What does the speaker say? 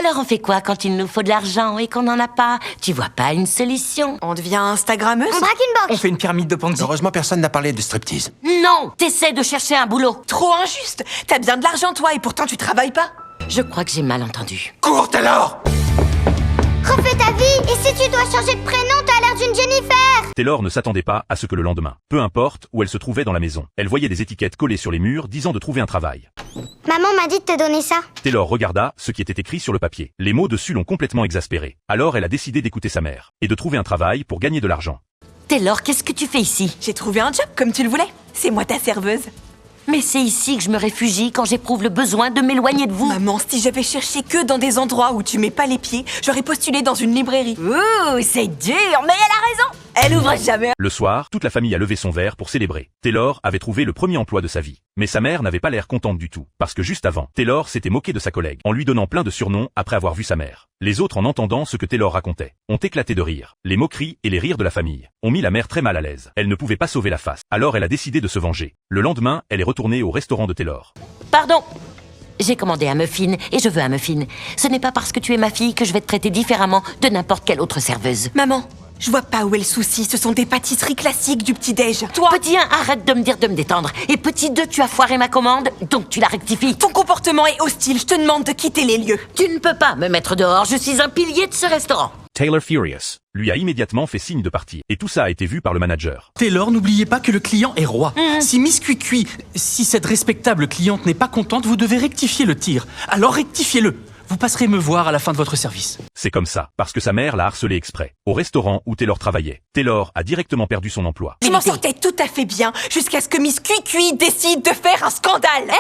Alors on fait quoi quand il nous faut de l'argent et qu'on n'en a pas? Tu vois pas une solution? On devient Instagrammeuse? On braque une On banque. fait une pyramide de Ponzi. Heureusement, personne n'a parlé de striptease. Non, t'essaies de chercher un boulot. Trop injuste. T'as bien de l'argent, toi, et pourtant tu travailles pas. Je crois que j'ai mal entendu. Cours, Taylor! Refais ta vie. Et si tu dois changer de prénom, t'as l'air d'une Jennifer. Taylor ne s'attendait pas à ce que le lendemain, peu importe où elle se trouvait dans la maison, elle voyait des étiquettes collées sur les murs disant de trouver un travail. Maman m'a dit de te donner ça. Taylor regarda ce qui était écrit sur le papier. Les mots dessus l'ont complètement exaspérée. Alors elle a décidé d'écouter sa mère et de trouver un travail pour gagner de l'argent. Taylor, qu'est-ce que tu fais ici? J'ai trouvé un job comme tu le voulais. C'est moi ta serveuse. Mais c'est ici que je me réfugie quand j'éprouve le besoin de m'éloigner de vous. Maman, si j'avais cherché que dans des endroits où tu mets pas les pieds, j'aurais postulé dans une librairie. Ouh, c'est dur, mais elle a raison. Elle ouvre jamais. Le soir, toute la famille a levé son verre pour célébrer. Taylor avait trouvé le premier emploi de sa vie. Mais sa mère n'avait pas l'air contente du tout. Parce que juste avant, Taylor s'était moqué de sa collègue en lui donnant plein de surnoms après avoir vu sa mère. Les autres, en entendant ce que Taylor racontait, ont éclaté de rire. Les moqueries et les rires de la famille ont mis la mère très mal à l'aise. Elle ne pouvait pas sauver la face. Alors elle a décidé de se venger. Le lendemain, elle est retournée au restaurant de Taylor. Pardon. J'ai commandé un muffin et je veux un muffin. Ce n'est pas parce que tu es ma fille que je vais te traiter différemment de n'importe quelle autre serveuse. Maman, je vois pas où est le souci. Ce sont des pâtisseries classiques du petit-déj. Toi, Petit 1, arrête de me dire de me détendre. Et petit 2, tu as foiré ma commande, donc tu la rectifies. ton comportement est hostile. Je te demande de quitter les lieux. Tu ne peux pas me mettre dehors, je suis un pilier de ce restaurant. Taylor Furious lui a immédiatement fait signe de partir. Et tout ça a été vu par le manager. Taylor, n'oubliez pas que le client est roi. Si Miss Cuicui, si cette respectable cliente n'est pas contente, vous devez rectifier le tir. Alors rectifiez-le. Vous passerez me voir à la fin de votre service. C'est comme ça, parce que sa mère l'a harcelé exprès. Au restaurant où Taylor travaillait, Taylor a directement perdu son emploi. Je m'en sortais tout à fait bien jusqu'à ce que Miss Cuicui décide de faire un scandale.